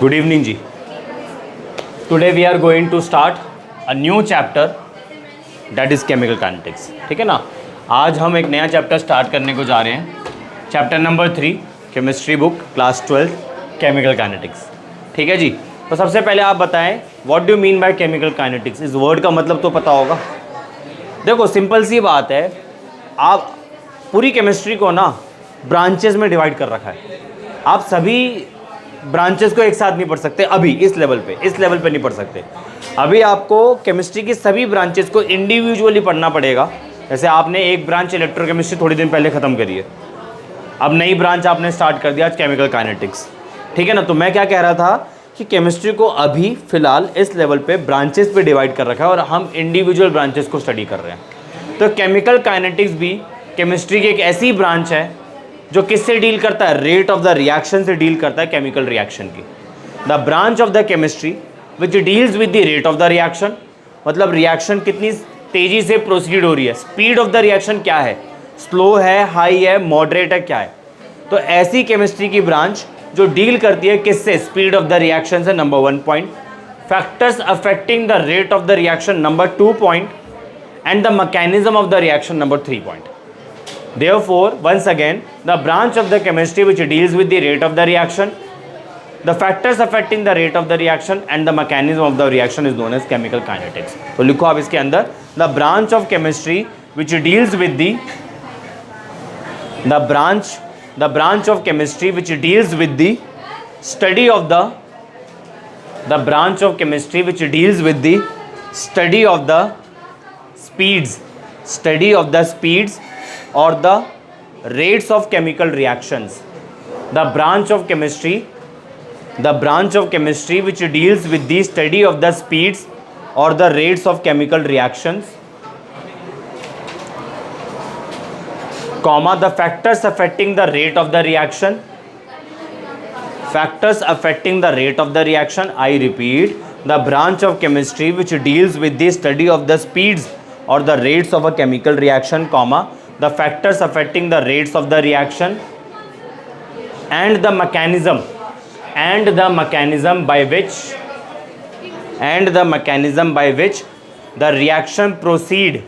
Good evening ji. Today we are going to start a new chapter that is chemical kinetics. ठीक है ना, आज हम एक नया चैप्टर स्टार्ट करने को जा रहे हैं. Chapter number 3 chemistry book class 12 chemical kinetics. ठीक है जी. तो सबसे पहले आप बताएं what do mean by chemical kinetics. इस वर्ड का मतलब तो पता होगा. देखो सिंपल सी बात है, आप पूरी केमिस्ट्री को ना ब्रांचेस में डिवाइड कर रखा है. आप सभी ब्रांचेस को एक साथ नहीं पढ़ सकते. अभी इस लेवल पे नहीं पढ़ सकते. अभी आपको केमिस्ट्री की सभी ब्रांचेस को इंडिविजुअली पढ़ना पड़ेगा. जैसे आपने एक ब्रांच इलेक्ट्रोकेमिस्ट्री थोड़ी दिन पहले ख़त्म करी है, अब नई ब्रांच आपने स्टार्ट कर दिया आज केमिकल काइनेटिक्स. ठीक है ना. तो मैं क्या कह रहा था कि केमिस्ट्री को अभी फ़िलहाल इस लेवल पे ब्रांचेस पे डिवाइड कर रखा है और हम इंडिविजुअल ब्रांचेस को स्टडी कर रहे हैं. तो केमिकल काइनेटिक्स भी केमिस्ट्री की एक ऐसी ब्रांच है जो किससे डील करता है, रेट ऑफ द रिएक्शन से डील करता है, केमिकल रिएक्शन की. The branch of the chemistry which deals with the rate of the reaction, मतलब रिएक्शन कितनी तेज़ी से प्रोसीड हो रही है, स्पीड ऑफ द रिएक्शन क्या है, स्लो है, हाई है, मॉडरेट है, क्या है. तो ऐसी केमिस्ट्री की ब्रांच जो डील करती है किससे, स्पीड ऑफ द रिएक्शन से, number 1 point. Factors affecting the rate of the reaction, number 2 point. And the mechanism of the reaction, number 3 point. Therefore, once again, the branch of the chemistry which deals with the rate of the reaction, the factors affecting the rate of the reaction and the mechanism of the reaction is known as chemical kinetics. तो लिखो आप इसके अंदर, the branch of chemistry which deals with the branch of chemistry which deals with the study of the branch of chemistry which deals with the study of the speeds or the rates of chemical reactions. The branch of chemistry which deals with the study of the speeds or the rates of chemical reactions, comma, the factors affecting the rate of the reaction, I repeat, the branch of chemistry which deals with the study of the speeds or the rates of a chemical reaction, comma, the factors affecting the rates of the reaction and the mechanism by which the reaction proceed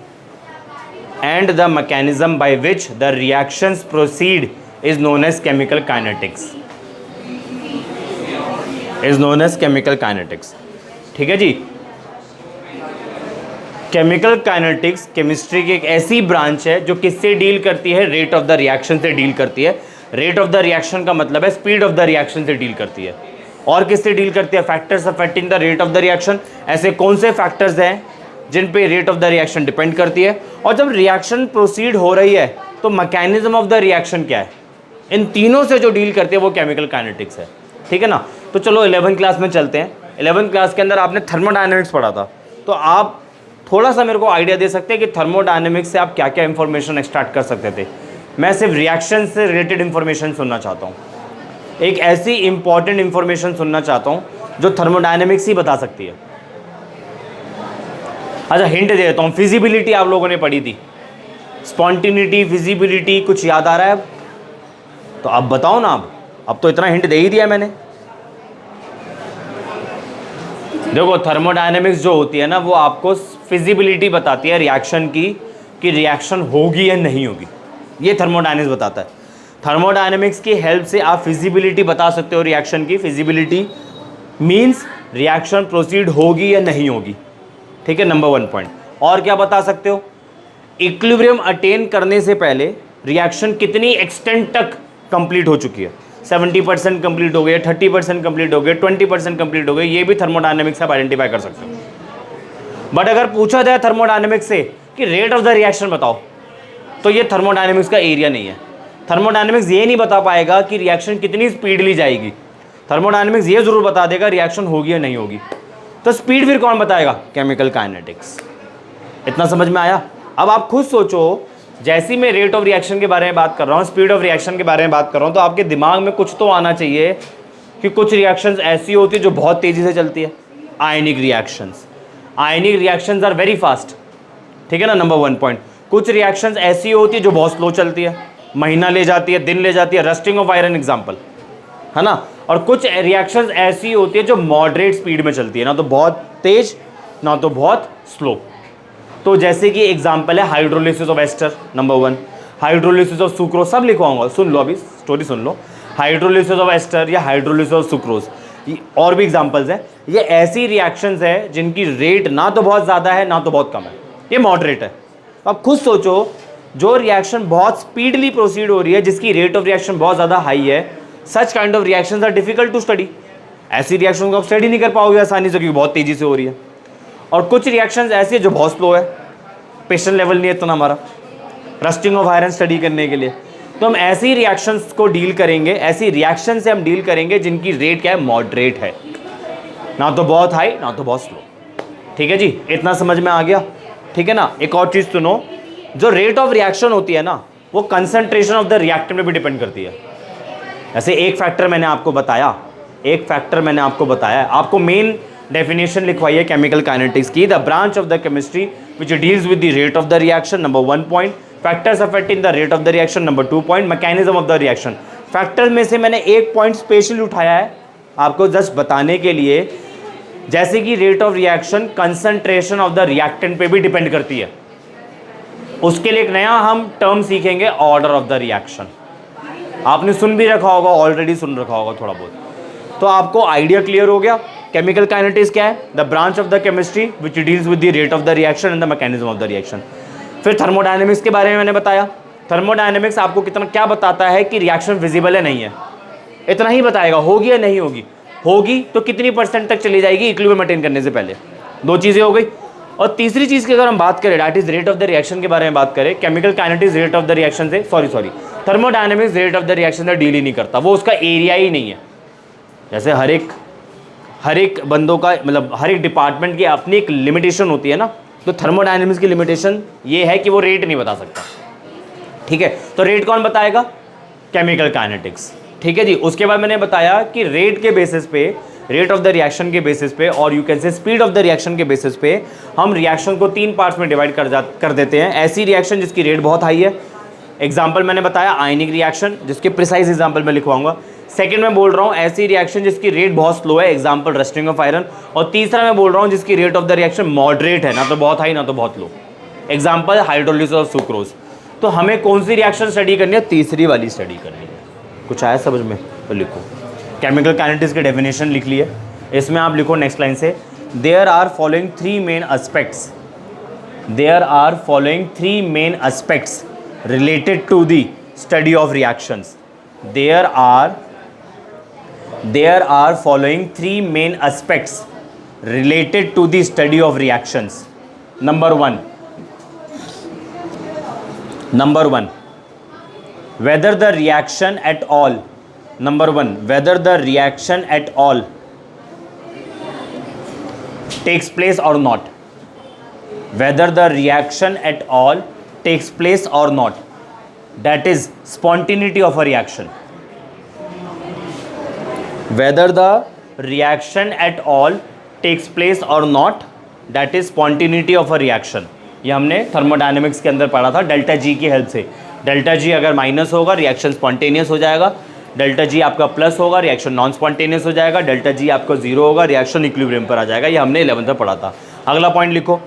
is known as chemical kinetics. ठीक है जी. Chemical kinetics chemistry की एक ऐसी branch है जो किससे deal करती है, रेट ऑफ द रिएक्शन से डील करती है. रेट ऑफ द रिएक्शन का मतलब है स्पीड ऑफ द रिएक्शन से डील करती है. और किससे डील करती है, factors affecting the rate of the reaction. ऐसे कौन से फैक्टर्स हैं जिन पे rate of the reaction depend करती है. और जब रिएक्शन प्रोसीड हो रही है तो मैकेनिज्म ऑफ द रिएक्शन क्या है, इन तीनों से जो डील करती है वो केमिकल काइनेटिक्स है. ठीक है ना. तो चलो 11th क्लास में चलते हैं. 11th क्लास के अंदर आपने थर्मोडायनेमिक्स पढ़ा था, तो आप थोड़ा सा मेरे को आइडिया दे सकते हैं कि थर्मोडायनेमिक्स से आप क्या क्या इन्फॉर्मेशन एक्सट्रैक्ट कर सकते थे. मैं सिर्फ रिएक्शन से रिलेटेड इन्फॉर्मेशन सुनना चाहता हूँ. एक ऐसी इंपॉर्टेंट इन्फॉर्मेशन सुनना चाहता हूँ जो थर्मोडायनेमिक्स ही बता सकती है. अच्छा हिंट दे देता हूँ. फिजिबिलिटी आप लोगों ने पढ़ी थी, स्पॉन्टिनिटी, फिजिबिलिटी, कुछ याद आ रहा है? तो अब बताओ ना. अब तो इतना हिंट दे ही दिया मैंने. देखो थर्मोडायनेमिक्स जो होती है ना वो आपको फिजिबिलिटी बताती है रिएक्शन की, कि रिएक्शन होगी या नहीं होगी. ये थर्मोडायनेमिक्स बताता है. थर्मोडायनेमिक्स की हेल्प से आप फिजिबिलिटी बता सकते हो रिएक्शन की. फिजिबिलिटी मींस रिएक्शन प्रोसीड होगी या नहीं होगी. ठीक है, नंबर 1 पॉइंट. और क्या बता सकते हो, इक्विलिब्रियम अटेन करने से पहले रिएक्शन कितनी एक्सटेंट तक कंप्लीट हो चुकी है. 70% कंप्लीट हो गई, 30% कंप्लीट हो गई, 20% कंप्लीट हो गई. ये भी थर्मोडायनेमिक्स आप आइडेंटिफाई कर सकते हो. बट अगर पूछा जाए थर्मोडायनेमिक्स से कि रेट ऑफ द रिएक्शन बताओ, तो ये थर्मोडायनेमिक्स का एरिया नहीं है. थर्मोडायनेमिक्स ये नहीं बता पाएगा कि रिएक्शन कितनी स्पीडली जाएगी. थर्मोडायनेमिक्स ये जरूर बता देगा रिएक्शन होगी या नहीं होगी. तो स्पीड फिर कौन बताएगा, केमिकल काइनेटिक्स. इतना समझ में आया. अब आप खुद सोचो, जैसी मैं रेट ऑफ रिएक्शन के बारे में बात कर रहा हूँ, स्पीड ऑफ रिएक्शन के बारे में बात कर रहा हूँ, तो आपके दिमाग में कुछ तो आना चाहिए कि कुछ रिएक्शंस ऐसी होती है जो बहुत तेज़ी से चलती है. आयनिक रिएक्शंस आर वेरी फास्ट. ठीक है ना, नंबर 1 पॉइंट. कुछ रिएक्शंस ऐसी होती है जो बहुत स्लो चलती है, महीना ले जाती है, दिन ले जाती है. Rusting of iron example. है ना। और कुछ रिएक्शंस ऐसी होती है जो मॉडरेट स्पीड में चलती है, ना तो बहुत तेज ना तो बहुत स्लो। तो जैसे कि एग्जांपल है hydrolysis of ester number 1, hydrolysis of sucrose, सब लिखवाऊंगा, सुन लो अभी स्टोरी सुन लो। हाइड्रोलिसिस ऑफ एस्टर या हाइड्रोलिसिस ऑफ सुक्रोज, और भी एग्जांपल्स हैं। ये ऐसी रिएक्शंस है जिनकी रेट ना तो बहुत ज़्यादा है ना तो बहुत कम है, ये मॉडरेट है। अब खुद सोचो, जो रिएक्शन बहुत स्पीडली प्रोसीड हो रही है, जिसकी रेट ऑफ रिएक्शन बहुत ज़्यादा हाई है, such kind of reactions are difficult to study. ऐसी रिएक्शन को आप स्टडी नहीं कर पाओगे आसानी से, क्योंकि बहुत तेज़ी से हो रही है। और कुछ रिएक्शंस ऐसी है जो बहुत स्लो है, पेशेंट लेवल नहीं है इतना हमारा रस्टिंग ऑफ आयरन स्टडी करने के लिए। तो हम ऐसी रिएक्शंस को डील करेंगे, ऐसी रिएक्शन से हम डील करेंगे जिनकी रेट क्या है, मॉडरेट है, ना तो बहुत हाई ना तो बहुत स्लो। ठीक है जी, इतना समझ में आ गया? ठीक है ना। एक और चीज़ सुनो, जो रेट ऑफ रिएक्शन होती है ना, वो कंसंट्रेशन ऑफ द रिएक्टेंट पे भी डिपेंड करती है। ऐसे एक फैक्टर मैंने आपको बताया, आपको मेन डेफिनेशन लिखवाई है केमिकल काइनेटिक्स की, the branch of the chemistry which deals with the rate of the reaction, number 1 point, factors affecting the rate of the reaction, number 2 point, mechanism of the reaction. Factor में से मैंने एक point specially उठाया है आपको just बताने के लिए, जैसे कि rate of reaction concentration of the reactant पे भी डिपेंड करती है। उसके लिए एक नया हम टर्म सीखेंगे, ऑर्डर ऑफ द रिएक्शन। आपने सुन भी रखा होगा, ऑलरेडी सुन रखा होगा थोड़ा बहुत, तो आपको आइडिया क्लियर हो गया। केमिकल काइनेटिक्स क्या है, the branch of the chemistry which deals with the rate of the reaction and the mechanism of the reaction. फिर थर्मोडायनेमिक्स के बारे में मैंने बताया। थर्मोडायनेमिक्स आपको कितना क्या बताता है कि रिएक्शन विजिबल है नहीं है, इतना ही बताएगा। होगी या नहीं होगी, होगी तो कितनी परसेंट तक चली जाएगी इक्विलिब्रियम मेंटेन करने से पहले। दो चीज़ें हो गई। और तीसरी चीज़ की अगर हम बात करें, that is rate of the reaction के बारे में बात करें, chemical kinetics rate of the reaction से sorry thermodynamics rate of the reaction से डील ही नहीं करता, वो उसका एरिया ही नहीं है। जैसे हर एक बंदों का मतलब हर एक डिपार्टमेंट की अपनी एक लिमिटेशन होती है ना, तो थर्मोडायनेमिक्स की लिमिटेशन ये है कि वो रेट नहीं बता सकता। ठीक है, तो रेट कौन बताएगा, केमिकल काइनेटिक्स। ठीक है जी। उसके बाद मैंने बताया कि रेट के बेसिस पे, रेट ऑफ द रिएक्शन के बेसिस पे, और you can say speed of the reaction के बेसिस पे हम रिएक्शन को 3 पार्ट्स में डिवाइड कर देते हैं। ऐसी रिएक्शन जिसकी रेट बहुत हाई है, एग्जाम्पल मैंने बताया आयनिक रिएक्शन, जिसके प्रिसाइज एग्जाम्पल मैं लिखवाऊंगा। सेकंड में बोल रहा हूँ ऐसी रिएक्शन जिसकी रेट बहुत स्लो है, एग्जाम्पल रस्टिंग ऑफ आयरन। और तीसरा मैं बोल रहा हूँ जिसकी rate of the reaction moderate है, ना तो बहुत हाई ना तो बहुत लो, एग्जाम्पल हाइड्रोलिसिस ऑफ सुक्रोज। तो हमें कौन सी रिएक्शन स्टडी करनी है, तीसरी वाली स्टडी करनी है। कुछ आया समझ में तो लिखो। केमिकल काइनेटिक्स की डेफिनेशन लिख लिए, इसमें आप लिखो नेक्स्ट लाइन से, there are following 3 main aspects, there are following 3 main aspects related to the study of reactions. There are following 3 main aspects related to the study of reactions. Number one, whether the reaction at all, whether the reaction at all takes place or not, whether the reaction at all takes place or not, that is spontaneity of a reaction. Whether the reaction at all takes place or not, that is spontaneity of a reaction. ये हमने thermodynamics के अंदर पढ़ा था delta G की help से। Delta G अगर minus होगा रिएक्शन स्पॉन्टेनियस हो जाएगा, डेल्टा जी आपका प्लस होगा रिएक्शन नॉन स्पॉन्टेनियस हो जाएगा, डेल्टा जी आपका 0 होगा रिएक्शन इक्विलिब्रियम पर आ जाएगा। ये हमने 11th में पढ़ा था। अगला पॉइंट लिखो,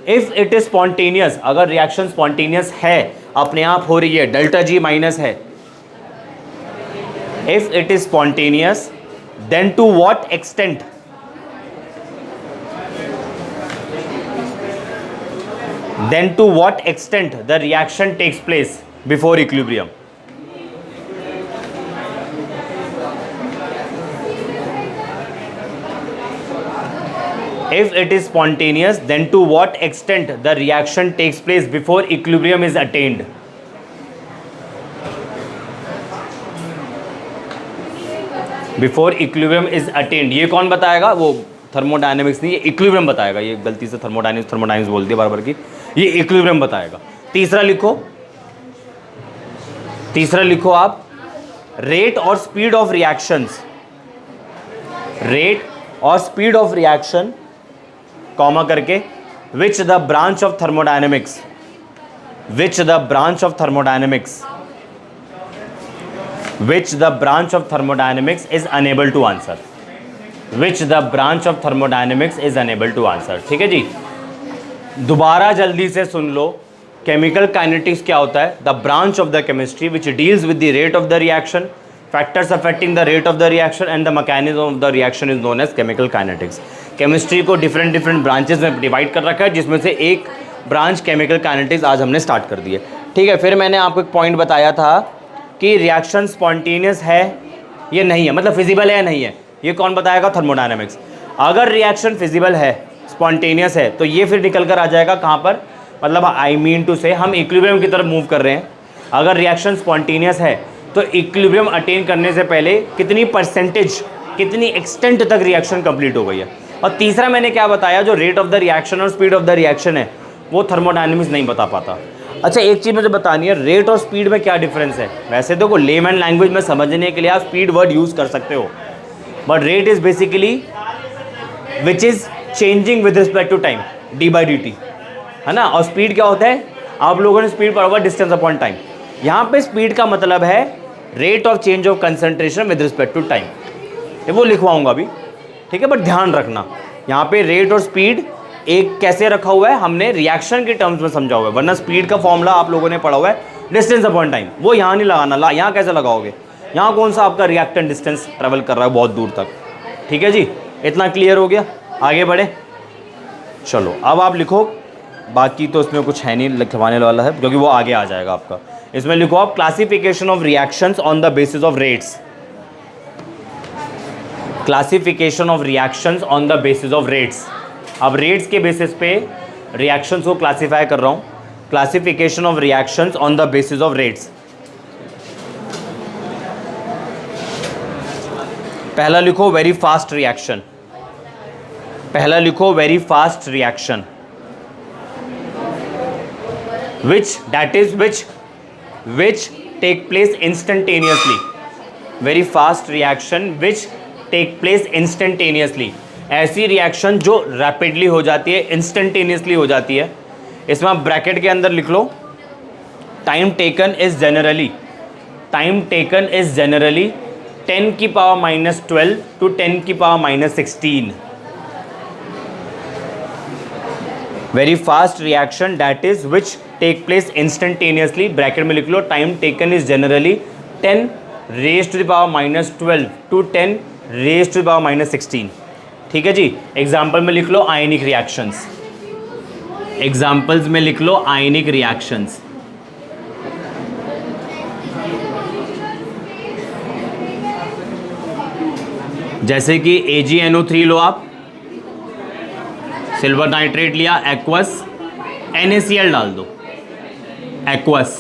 इफ़ इट इज स्पॉन्टेनियस, अगर रिएक्शन स्पॉन्टेनियस है, अपने आप हो रही है, डेल्टा जी माइनस है, if it is spontaneous then to what extent, then to what extent the reaction takes place before equilibrium. If it is spontaneous, then to what extent the reaction takes place before equilibrium is attained. Before equilibrium is attained, ये कौन बताएगा? वो thermodynamics नहीं, ये equilibrium बताएगा। ये गलती से थर्मोडायनेमिक्स बोल दिया बार की, ये इक्विलिब्रियम बताएगा। तीसरा लिखो आप, रेट और स्पीड ऑफ रिएक्शंस, रेट और स्पीड ऑफ रिएक्शन कॉमा करके which the branch of thermodynamics which the branch of thermodynamics is unable to answer, which the branch of thermodynamics is unable to answer. ठीक है जी, दोबारा जल्दी से सुन लो, chemical kinetics क्या होता है? The branch of the chemistry which deals with the rate of the reaction, factors affecting the rate of the reaction and the mechanism of the reaction is known as chemical kinetics. Chemistry को different different branches में divide कर रखा है, जिसमें से एक branch chemical kinetics आज हमने स्टार्ट कर दी है। ठीक है, फिर मैंने आपको एक पॉइंट बताया था कि रिएक्शन स्पॉन्टेनियस है ये नहीं है, मतलब फिजिबल है या नहीं है, ये कौन बताएगा? थर्मोडायनेमिक्स। अगर रिएक्शन फिजिबल है, स्पॉन्टेनियस है, तो ये फिर निकल कर आ जाएगा कहाँ पर? मतलब आई मीन टू से हम इक्विलिब्रियम की तरफ मूव कर रहे हैं। अगर रिएक्शन स्पॉन्टेनियस है तो इक्विलिब्रियम अटेन करने से पहले कितनी परसेंटेज, कितनी एक्सटेंट तक रिएक्शन कंप्लीट हो गई है। और तीसरा मैंने क्या बताया, जो रेट ऑफ द रिएक्शन और स्पीड ऑफ द रिएक्शन है वो थर्मोडायनेमिक्स नहीं बता पाता। अच्छा, एक चीज़ मुझे बतानी है, रेट और स्पीड में क्या डिफरेंस है? वैसे देखो लेमैन लैंग्वेज में समझने के लिए आप स्पीड वर्ड यूज़ कर सकते हो, but rate is basically which is changing with respect to time, D by D T, है ना। और स्पीड क्या होता है? आप लोगों ने स्पीड पढ़ा हुआ डिस्टेंस अपॉन टाइम। यहाँ पे स्पीड का मतलब है rate of change of concentration with respect to time, ये वो लिखवाऊंगा अभी, ठीक है। बट ध्यान रखना यहाँ पे रेट और स्पीड एक कैसे रखा हुआ है, हमने रिएक्शन के टर्म्स में समझा हुआ है, वरना स्पीड का फॉर्मूला आप लोगों ने पढ़ा हुआ है डिस्टेंस अपॉन टाइम, वो यहाँ नहीं लगाना। यहाँ कैसे लगाओगे? यहाँ कौन सा आपका रिएक्टेंट डिस्टेंस ट्रेवल कर रहा है बहुत दूर तक। ठीक है जी, इतना क्लियर हो गया, आगे बढ़े। चलो अब आप लिखो, बाकी तो इसमें कुछ है नहीं लिखवाने वाला है क्योंकि वो आगे आ जाएगा आपका। इसमें लिखो आप classification of reactions on the basis of rates, classification of reactions on the basis of rates. अब रेट्स के बेसिस पे रिएक्शंस को क्लासिफाई कर रहा हूँ, classification of reactions on the basis of rates. पहला लिखो वेरी फास्ट रिएक्शन, पहला लिखो very fast reaction, which take place instantaneously, very fast reaction which take place instantaneously। ऐसी रिएक्शन जो रैपिडली हो जाती है, इंस्टेंटेनियसली हो जाती है। इसमें आप ब्रैकेट के अंदर लिख लो time taken is generally, time taken is generally 10 की पावर -12 to 10 की power -16। Very fast reaction that is which take place instantaneously, bracket में लिख लो time taken is generally 10 raise to the power -12 to 10 raise to the power -16। ठीक है जी। Example में लिख लो आयनिक reactions, examples में लिख लो आयनिक रिएक्शंस। जैसे कि AgNO3 लो आप, सिल्वर नाइट्रेट लिया, एक्वस, NaCl डाल दो, एक्वस।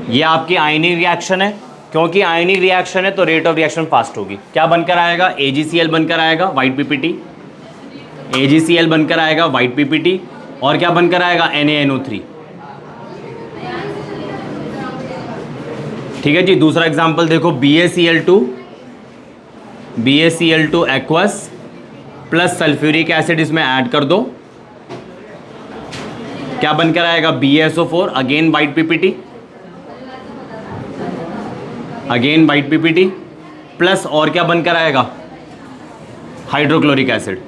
ये आपकी आयनिक रिएक्शन है, क्योंकि आयनिक रिएक्शन है तो रेट ऑफ रिएक्शन फास्ट होगी। क्या बनकर आएगा? AgCl बनकर आएगा, वाइट PPT, AgCl बनकर आएगा, वाइट PPT, और क्या बनकर आएगा? NaNO3। ठीक है जी। दूसरा एग्जांपल देखो, BaCl2 aqueous plus sulphuric acid इसमें ऐड कर दो, क्या बनकर आएगा? BaSO4, again white PPT, again white PPT, plus और क्या बनकर आएगा? हाइड्रोक्लोरिक एसिड,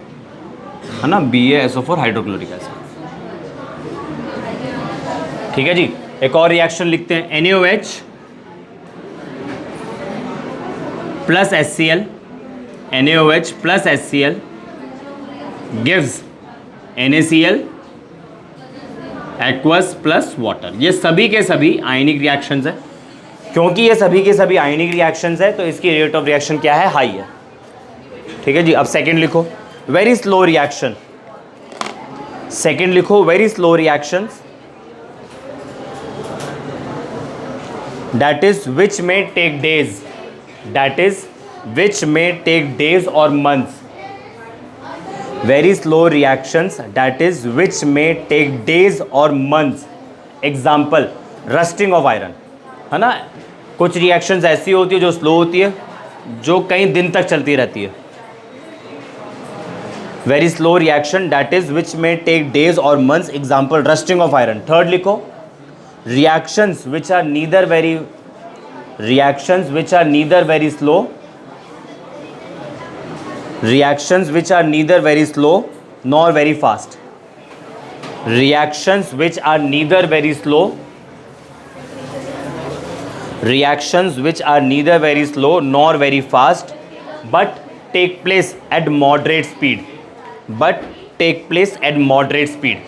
है ना, BaSO4 हाइड्रोक्लोरिक एसिड। ठीक है जी। एक और रिएक्शन लिखते हैं, NaOH plus HCl, NaOH plus HCl gives NaCl aqueous plus water. ये सभी के सभी आयनिक रिएक्शंस है। क्योंकि ये सभी के सभी आयनिक रिएक्शंस है तो इसकी रेट ऑफ रिएक्शन क्या है? हाई है। ठीक है जी। अब सेकंड लिखो वेरी स्लो रिएक्शन, सेकंड लिखो very slow reactions that is which may take days, that is which may take days और months. Very slow reactions that is which may take days और months. Example rusting of iron, है ना। कुछ reactions ऐसी होती है जो slow होती है, जो कई दिन तक चलती रहती है। Very slow reaction that is which may take days और months, example rusting of iron. Third लिखो reactions which are neither very reactions which are neither very slow, reactions which are neither very slow nor very fast, reactions which are neither very slow, reactions which are neither very slow nor very fast, but take place at moderate speed, but take place at moderate speed,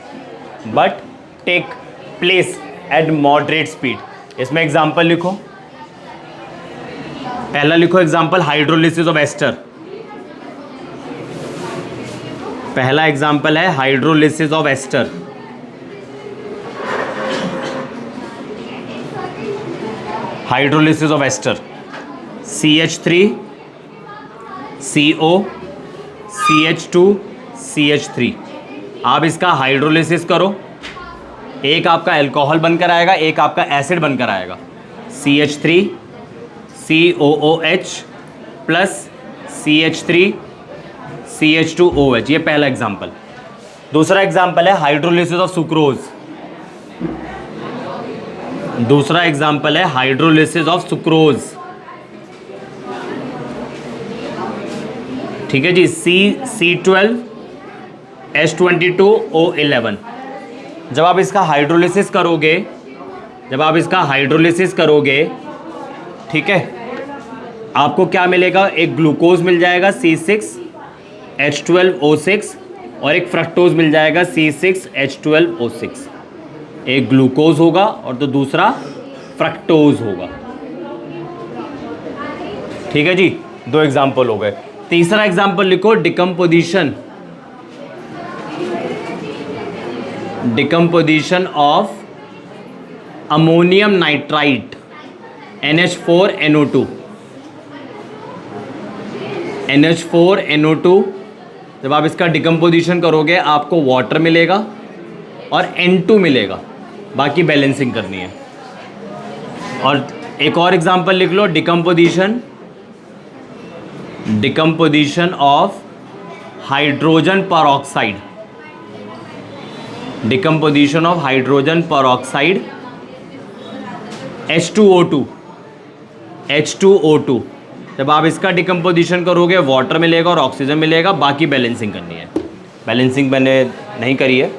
but take place at moderate speed. इसमें example लिखो, पहला लिखो example hydrolysis of ester, पहला example है hydrolysis of ester. Hydrolysis of ester CH3 CO CH2 CH3। आप इसका hydrolysis करो, एक आपका अल्कोहल बनकर आएगा, एक आपका एसिड बनकर आएगा, CH3 COOH plus CH3 CH2OH। ये पहला एग्जाम्पल। दूसरा एग्जाम्पल है हाइड्रोलिसिस ऑफ सुक्रोज, दूसरा एग्जाम्पल है हाइड्रोलिसिस ऑफ सुक्रोज। ठीक है जी, C12 H22O11। जब आप इसका हाइड्रोलिसिस करोगे, जब आप इसका हाइड्रोलिसिस करोगे, ठीक है, आपको क्या मिलेगा? एक ग्लूकोज मिल जाएगा C6H12O6 और एक फ्रक्टोज मिल जाएगा C6H12O6। एक ग्लूकोज होगा और तो दूसरा फ्रक्टोज होगा। ठीक है जी, दो एग्जाम्पल हो गए। तीसरा एग्जाम्पल लिखो, decomposition, decomposition of ammonium nitrite NH4NO2। NH4NO2 जब आप इसका डिकम्पोजिशन करोगे आपको वाटर मिलेगा और N2 मिलेगा, बाकी बैलेंसिंग करनी है। और एक और एग्जांपल लिख लो, decomposition, decomposition of hydrogen peroxide, decomposition of hydrogen peroxide H2O2, H2O2। जब आप इसका डिकम्पोजिशन करोगे वाटर मिलेगा और ऑक्सीजन मिलेगा, बाकी बैलेंसिंग करनी है। बैलेंसिंग मैंने नहीं करी है।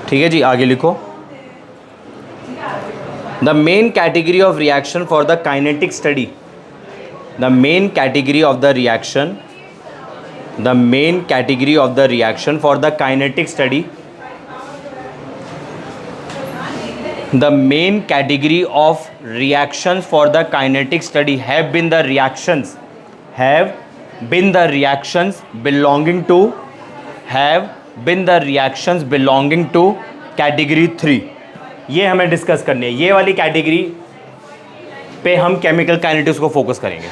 ठीक है जी, आगे लिखो। The main category of reaction for the kinetic study, the main category of the reaction, the main category of the reaction for the kinetic study, the main category of reactions for the kinetic study have been the reactions, have been the reactions belonging to, have been the reactions belonging to category 3। ये हमें discuss करनी है। ये वाली category पे हम chemical kinetics को focus करेंगे।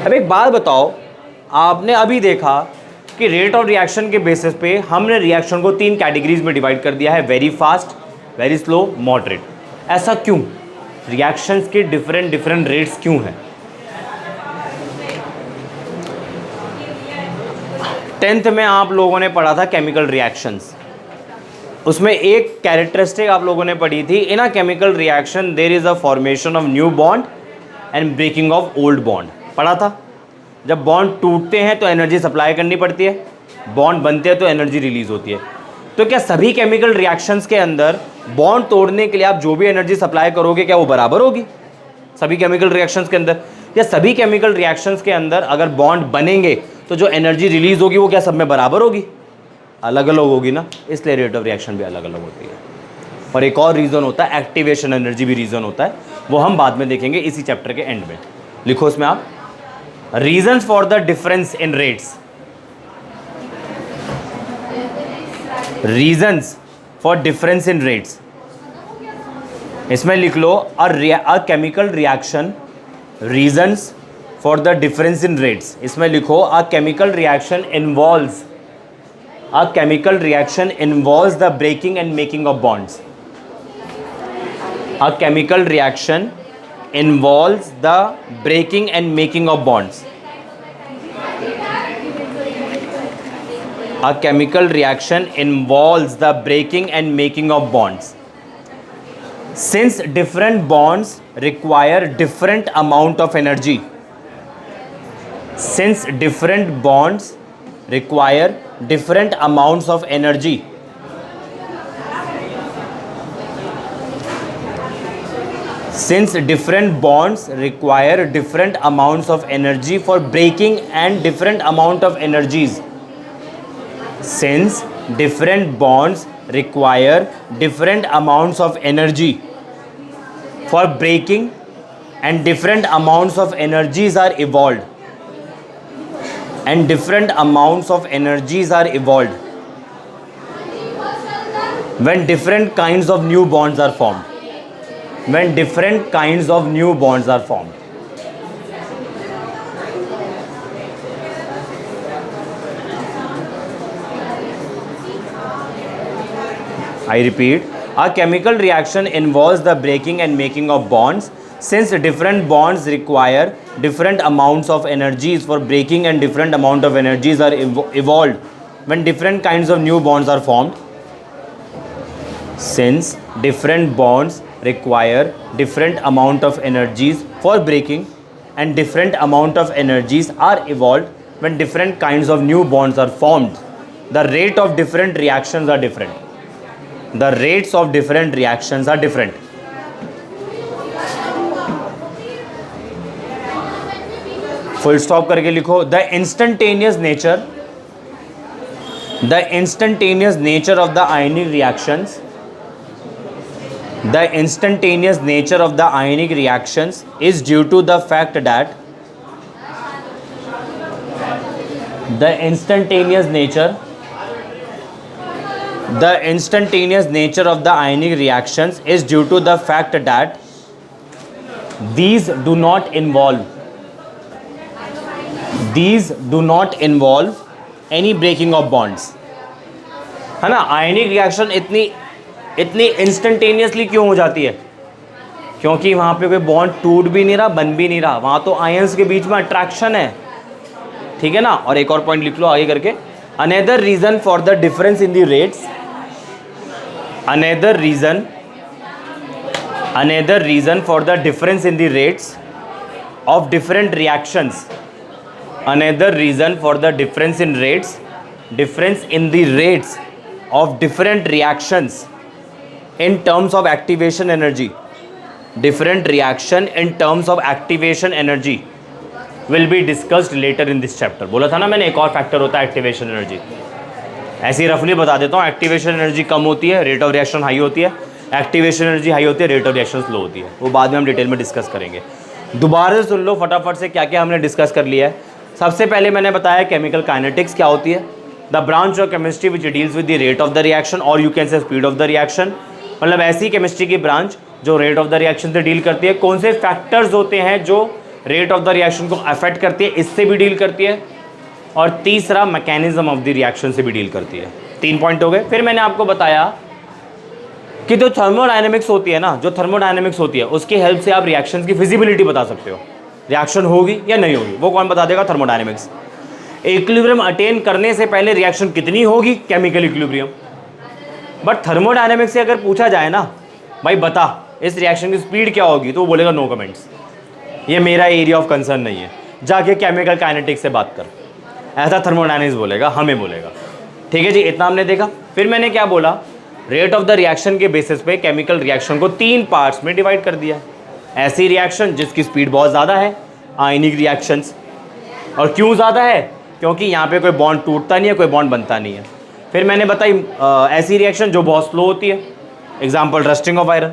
अब एक बात बताओ, आपने अभी देखा कि रेट ऑफ रिएक्शन के बेसिस पे हमने रिएक्शन को 3 कैटेगरीज में डिवाइड कर दिया है, very fast, very slow, moderate. ऐसा क्यों? रिएक्शंस के डिफरेंट रेट्स क्यों हैं? 10th में आप लोगों ने पढ़ा था केमिकल रिएक्शंस, उसमें एक कैरेक्टरिस्टिक आप लोगों ने पढ़ी थी, in a chemical reaction there is a formation of new bond and breaking of old bond. पढ़ा था, जब बॉन्ड टूटते हैं तो एनर्जी सप्लाई करनी पड़ती है, बॉन्ड बनते हैं तो एनर्जी रिलीज होती है। तो क्या सभी केमिकल रिएक्शंस के अंदर बॉन्ड तोड़ने के लिए आप जो भी एनर्जी सप्लाई करोगे क्या वो बराबर होगी सभी केमिकल रिएक्शंस के अंदर? या सभी केमिकल रिएक्शंस के अंदर अगर बॉन्ड बनेंगे तो जो एनर्जी रिलीज होगी वो क्या सब में बराबर होगी? अलग अलग होगी ना, इसलिए रेट ऑफ रिएक्शन भी अलग अलग होती है। और एक और रीज़न होता है एक्टिवेशन एनर्जी भी रीज़न होता है, वो हम बाद में देखेंगे इसी चैप्टर के एंड में। लिखो इसमें आप, reasons for the difference in rates, reasons for difference in rates. इसमें लिख लो, a chemical reaction, reasons for the difference in rates, इसमें लिखो a chemical reaction involves the breaking and making of bonds. A chemical reaction involves the breaking and making of bonds. A chemical reaction involves the breaking and making of bonds. Since different bonds require different amount of energy. Since different bonds require different amounts of energy. Since different bonds require different amounts of energy for breaking and different amount of energies. Since different bonds require different amounts of energy for breaking and different amounts of energies are evolved. And different amounts of energies are evolved when different kinds of new bonds are formed. When different kinds of new bonds are formed. I repeat, a chemical reaction involves the breaking and making of bonds. Since different bonds require different amounts of energies for breaking and different amount of energies are evolved when different kinds of new bonds are formed. Since different bonds require different amount of energies for breaking and different amount of energies are evolved when different kinds of new bonds are formed. The rate of different reactions are different. The rates of different reactions are different. Full stop करके लिखो. The instantaneous nature of the ionic reactions. The instantaneous nature of the ionic reactions is due to the fact that the instantaneous nature of the ionic reactions is due to the fact that these do not involve any breaking of bonds. है ना. आयनिक reaction इतनी instantaneously क्यों हो जाती है? क्योंकि वहाँ पे कोई बॉन्ड टूट भी नहीं रहा, बन भी नहीं रहा. वहाँ तो आयंस के बीच में अट्रैक्शन है. ठीक है ना. और एक और पॉइंट लिख लो आगे करके. Another reason for the difference in the rates. Another reason for the difference in the rates of different reactions. Another reason for the difference in the rates of different reactions in terms of activation energy. Different reaction in terms of activation energy will be discussed later in this chapter. बोला था ना मैंने, एक और factor होता है activation energy. ऐसी रफली बता देता हूँ. एक्टिवेशन एनर्जी कम होती है, रेट ऑफ रिएक्शन हाई होती है. एक्टिवेशन एनर्जी हाई होती है, रेट ऑफ रिएक्शन स्लो होती है. वो बाद में हम डिटेल में डिस्कस करेंगे. दोबारा से सुन लो फटाफट से क्या क्या हमने डिस्कस कर लिया है. सबसे पहले मैंने बताया केमिकल काइनेटिक्स क्या होती है. The branch of chemistry which deals with the rate of the reaction और you can say speed of the reaction. मतलब ऐसी केमिस्ट्री की ब्रांच जो रेट ऑफ द रिएक्शन से डील करती है. कौन से फैक्टर्स होते हैं जो रेट ऑफ द रिएक्शन को अफेक्ट करती है, इससे भी डील करती है. और तीसरा मैकेनिज्म ऑफ द रिएक्शन से भी डील करती है. 3 पॉइंट हो गए. फिर मैंने आपको बताया कि जो थर्मोडायनेमिक्स होती है ना, उसकी हेल्प से आप रिएक्शन की फिजिबिलिटी बता सकते हो. रिएक्शन होगी या नहीं होगी वो कौन बता देगा? थर्मोडायनेमिक्स. इक्विलिब्रियम अटेन करने से पहले रिएक्शन कितनी होगी? Chemical equilibrium. बट थर्मोडायनेमिक्स से अगर पूछा जाए ना, भाई बता इस रिएक्शन की स्पीड क्या होगी, तो वो बोलेगा नो कमेंट्स, ये मेरा एरिया ऑफ कंसर्न नहीं है, जाके केमिकल काइनेटिक्स से बात कर. ऐसा थर्मोडायनेमिक्स बोलेगा, हमें बोलेगा. ठीक है जी, इतना हमने देखा. फिर मैंने क्या बोला, रेट ऑफ द रिएक्शन के बेसिस पे केमिकल रिएक्शन को 3 पार्ट्स में डिवाइड कर दिया. ऐसी रिएक्शन जिसकी स्पीड बहुत ज़्यादा है, आयनिक रिएक्शंस. और क्यों ज़्यादा है? क्योंकि यहाँ पे कोई बॉन्ड टूटता नहीं है, कोई बॉन्ड बनता नहीं है. फिर मैंने बताई ऐसी रिएक्शन जो बहुत स्लो होती है, एग्जाम्पल रस्टिंग ऑफ आयरन.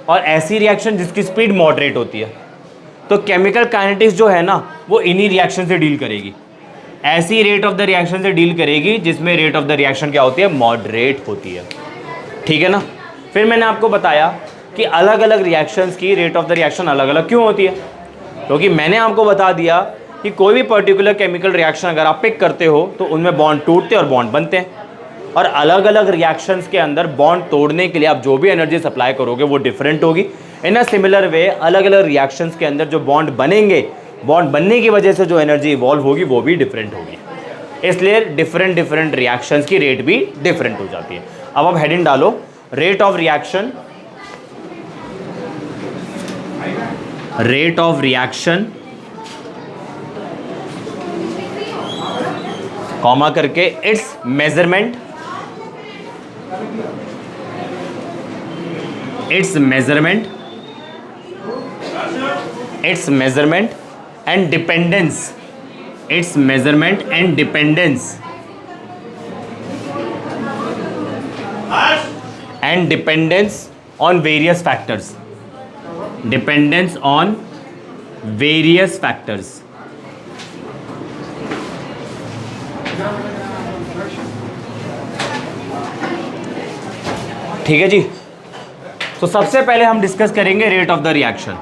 और ऐसी रिएक्शन जिसकी स्पीड मॉडरेट होती है. तो केमिकल काइनेटिक्स जो है ना, वो इन्हीं रिएक्शन से डील करेगी. ऐसी रेट ऑफ द रिएक्शन से डील करेगी जिसमें रेट ऑफ द रिएक्शन क्या होती है? मॉडरेट होती है. ठीक है ना. फिर मैंने आपको बताया कि अलग अलग रिएक्शंस की रेट ऑफ द रिएक्शन अलग अलग क्यों होती है. क्योंकि मैंने आपको बता दिया कि कोई भी पर्टिकुलर केमिकल रिएक्शन अगर आप पिक करते हो तो उनमें बॉन्ड टूटते और बॉन्ड बनते हैं, और अलग अलग रिएक्शंस के अंदर बॉन्ड तोड़ने के लिए आप जो भी एनर्जी सप्लाई करोगे वो डिफरेंट होगी। इन अ सिमिलर वे अलग अलग रिएक्शंस के अंदर जो बॉन्ड बनेंगे, बॉन्ड बनने की वजह से जो एनर्जी इवॉल्व होगी वो भी डिफरेंट होगी, इसलिए डिफरेंट डिफरेंट रिएक्शंस की रेट भी डिफरेंट हो जाती है। अब आप हेडिंग डालो, rate of reaction, rate of reaction comma करके its measurement, its measurement and dependence, its measurement and dependence on various factors, dependence on various factors। ठीक है जी। तो सबसे पहले हम डिस्कस करेंगे रेट ऑफ द रिएक्शन।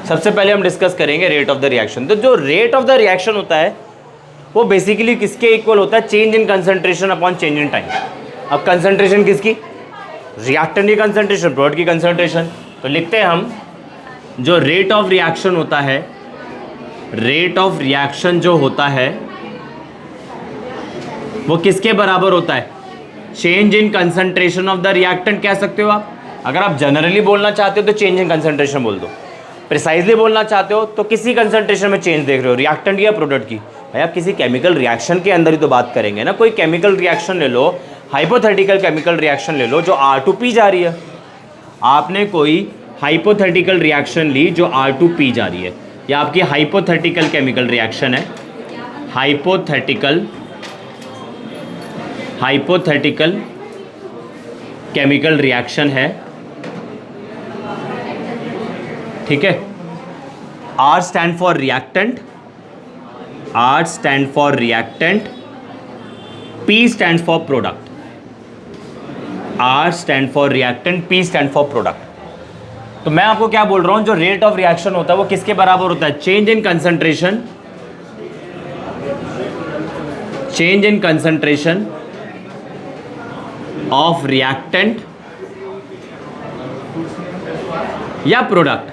सबसे पहले हम डिस्कस करेंगे रेट ऑफ द रिएक्शन। तो जो रेट ऑफ द रिएक्शन होता है वो बेसिकली किसके इक्वल होता है? Change in concentration upon change in time. अब कंसंट्रेशन किसकी? रिएक्टेंट की कंसंट्रेशन, प्रोडक्ट की कंसंट्रेशन। तो लिखते हैं हम, जो रेट ऑफ रिएक्शन होता है, रेट ऑफ रिएक्शन जो होता है वो किसके बराबर होता है? Change in concentration of the reactant कह सकते हो आप। अगर आप जनरली बोलना चाहते हो तो चेंज इन कंसंट्रेशन बोल दो, प्रिसाइजली बोलना चाहते हो तो किसी कंसंट्रेशन में चेंज देख रहे हो, रिएक्टेंट या प्रोडक्ट की। भाई आप किसी केमिकल रिएक्शन के अंदर ही तो बात करेंगे ना। कोई केमिकल रिएक्शन ले लो, हाइपोथेटिकल केमिकल रिएक्शन ले लो जो R2P जा रही है। आपने कोई हाइपोथेटिकल रिएक्शन ली जो R2P जा रही है, या आपकी हाइपोथेटिकल केमिकल रिएक्शन है, हाइपोथेटिकल केमिकल रिएक्शन है, ठीक है। R stand for reactant, R stand for reactant, P stand for product, R stand for reactant, P stand for product. तो मैं आपको क्या बोल रहा हूं, जो रेट ऑफ रिएक्शन होता है वो किसके बराबर होता है? Change in concentration, change in concentration of reactant या product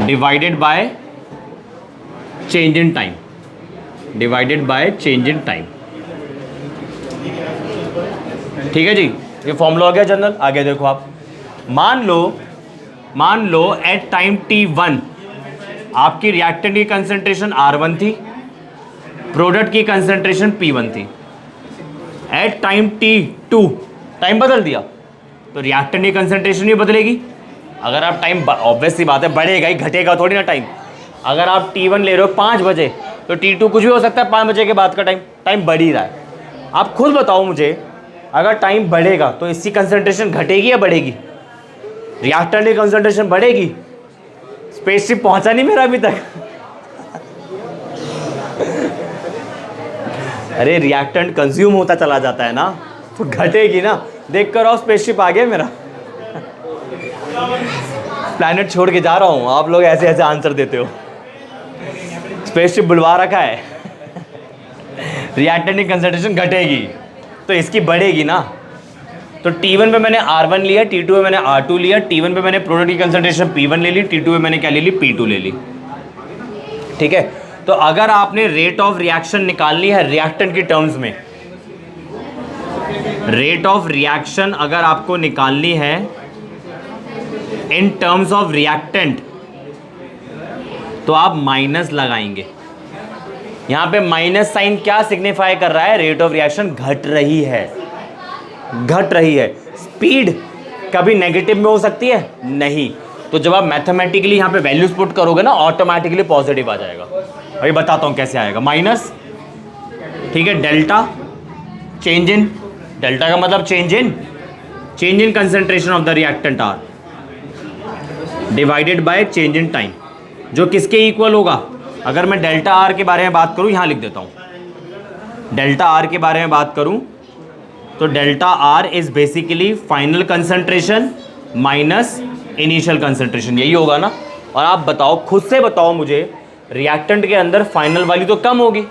divided by change in time, divided by change in time. ठीक है जी, ये फॉर्मूला हो गया जनरल। आगे देखो आप, मान लो एट टाइम T1 आपकी रिएक्टेंट की कंसंट्रेशन R1 थी, प्रोडक्ट की कंसंट्रेशन P1 थी। एट टाइम T2 टाइम बदल दिया तो रिएक्टेंट की कंसंट्रेशन भी बदलेगी। अगर आप टाइम, ऑब्वियस सी बात है, बढ़ेगा ही, घटेगा थोड़ी ना टाइम। अगर आप T1 ले रहे हो 5 बजे तो T2 कुछ भी हो सकता है 5 बजे के बाद का टाइम बढ़ ही रहा है। आप खुद बताओ मुझे, अगर टाइम बढ़ेगा तो इसकी कंसंट्रेशन घटेगी या बढ़ेगी? रिएक्टेंट की कंसंट्रेशन बढ़ेगी। स्पेसशिप पहुंचा नहीं मेरा अभी तक। अरे रिएक्टेंट कंज्यूम होता चला जाता है ना, तो घटेगी ना। देख कर आओ, स्पेसशिप आ गया मेरा। प्लैनेट छोड़ के जा रहा हूँ, आप लोग ऐसे ऐसे आंसर देते हो। स्पेसशिप बुलवा रखा है। रिएक्टेंट की कंसंट्रेशन घटेगी तो इसकी बढ़ेगी ना। तो T1 पे मैंने R1 लिया, T2 पे मैंने R2 लिया, T1 पे मैंने प्रोडक्ट की कंसंट्रेशन P1 ले ली, T2 पे मैंने क्या ले ली? P2 ले ली। ठीक है। तो अगर आपने रेट ऑफ रिएक्शन निकालनी है रिएक्टेंट की टर्म्स में, रेट ऑफ रिएक्शन अगर आपको निकालनी है इन टर्म्स ऑफ रिएक्टेंट, तो आप माइनस लगाएंगे। यहां पे माइनस साइन क्या सिग्निफाई कर रहा है? रेट ऑफ रिएक्शन घट रही है, घट रही है। स्पीड कभी नेगेटिव में हो सकती है? नहीं। तो जब आप मैथमेटिकली यहां पे वैल्यूज पुट करोगे ना, ऑटोमेटिकली पॉजिटिव आ जाएगा। अभी बताता हूं कैसे आएगा। माइनस, ठीक है, डेल्टा, चेंज इन, डेल्टा का मतलब change in concentration of the reactant R divided by change in time, जो किसके इक्वल होगा? अगर मैं डेल्टा R के बारे में बात करूं, यहां लिख देता हूं, डेल्टा R के बारे में बात करूं तो delta R is basically final concentration minus initial concentration, यही होगा ना। और आप बताओ, खुद से बताओ मुझे, रिएक्टेंट के अंदर फाइनल वाली तो कम होगी,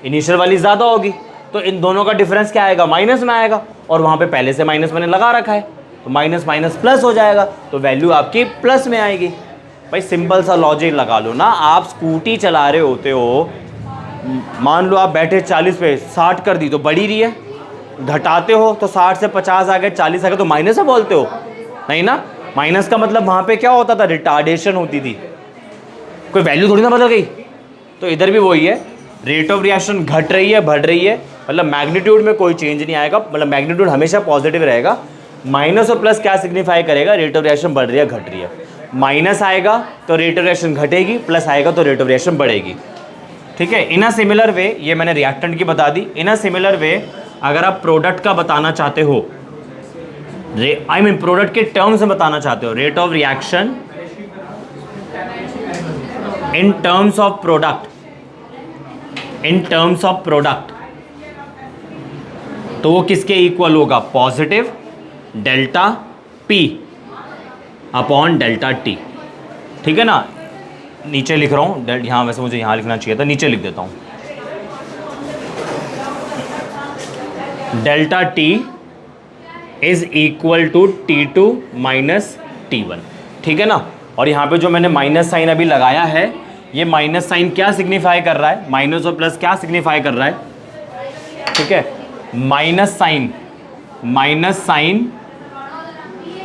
इनिशियल वाली ज़्यादा होगी, तो इन दोनों का डिफरेंस क्या आएगा, माइनस में आएगा। और वहाँ पे पहले से माइनस मैंने लगा रखा है, तो माइनस माइनस प्लस हो जाएगा, तो वैल्यू आपकी प्लस में आएगी। भाई सिंपल सा लॉजिक लगा लो ना। आप स्कूटी चला रहे होते हो, मान लो आप बैठे 40 पे, 60 कर दी तो बढ़ी रही है, घटाते हो तो 60 से 50 आ गए, 40 आ गए, तो माइनस है बोलते हो, नहीं ना। माइनस का मतलब वहाँ पे क्या होता था, रिटार्डेशन होती थी, कोई वैल्यू थोड़ी ना बदल गई। तो इधर भी वही है, रेट ऑफ रिएक्शन घट रही है, बढ़ रही है, मतलब मैग्नीट्यूड में कोई चेंज नहीं आएगा, मतलब मैग्नीट्यूड हमेशा पॉजिटिव रहेगा। माइनस और प्लस क्या सिग्निफाई करेगा, रेट ऑफ रिएक्शन बढ़ रही है, घट रही है। माइनस आएगा तो रेट ऑफ रिएक्शन घटेगी, प्लस आएगा तो रेट ऑफ रिएक्शन बढ़ेगी। ठीक है। इन अ सिमिलर वे, ये मैंने रिएक्टेंट की बता दी। इन अ सिमिलर वे अगर आप प्रोडक्ट का बताना चाहते हो, आई मीन प्रोडक्ट के टर्म्स में बताना चाहते हो, rate of reaction in terms of product, in terms of product, तो वो किसके इक्वल होगा, positive delta P upon delta T. ठीक है ना। नीचे लिख रहा हूँ, यहाँ वैसे मुझे यहाँ लिखना चाहिए था, नीचे लिख देता हूँ। Delta T is equal to T2 minus T1। ठीक है ना। और यहाँ पे जो मैंने माइनस साइन अभी लगाया है, ये माइनस साइन क्या सिग्निफाई कर रहा है, माइनस और प्लस क्या सिग्निफाई कर रहा है। ठीक है। Minus sign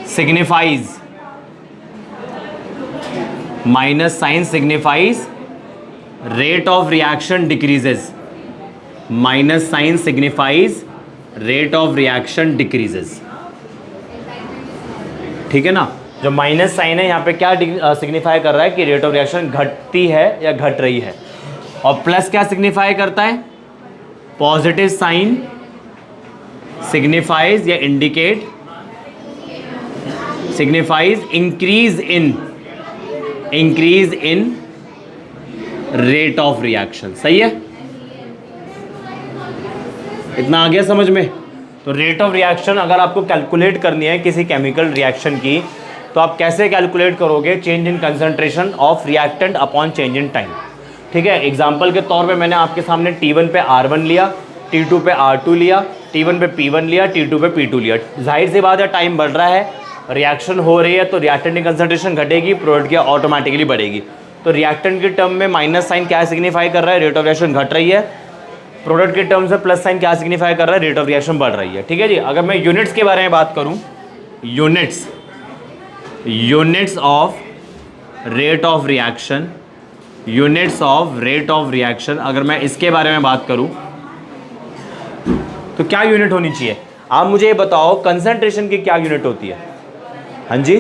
signifies, minus sign signifies rate of reaction decreases, minus sign signifies rate of reaction decreases. ठीक है ना। जो माइनस साइन है यहाँ पे क्या सिग्निफाई कर रहा है कि रेट ऑफ रिएक्शन घटती है या घट रही है। और प्लस क्या सिग्निफाई करता है, पॉजिटिव साइन सिग्निफाइज या indicate, signifies increase in rate of reaction. सही है, इतना आ गया समझ में। तो रेट ऑफ रिएक्शन अगर आपको कैलकुलेट करनी है किसी केमिकल रिएक्शन की, तो आप कैसे कैलकुलेट करोगे, change in concentration of reactant upon change in time. ठीक है। एग्जांपल के तौर पे मैंने आपके सामने T1 पे R1 लिया, T2 पे R2 लिया, T1 पे P1 लिया, T2 पे P2 लिया। जाहिर सी बात है, टाइम बढ़ रहा है, रिएक्शन हो रही है, तो रिएक्टेंट की कंसंट्रेशन घटेगी, प्रोडक्ट की ऑटोमेटिकली बढ़ेगी। तो रिएक्टेंट के टर्म में माइनस साइन क्या सिग्निफाई कर रहा है, रेट ऑफ रिएक्शन घट रही है। प्रोडक्ट के टर्म्स में प्लस साइन क्या सिग्निफाई कर रहा है, रेट ऑफ रिएक्शन बढ़ रही है। ठीक है जी। अगर मैं यूनिट्स के बारे में बात करूं, units of rate of reaction, units of rate of reaction, अगर मैं इसके बारे में बात करूं तो क्या यूनिट होनी चाहिए। आप मुझे ये बताओ, कंसंट्रेशन की क्या यूनिट होती है। हाँ जी,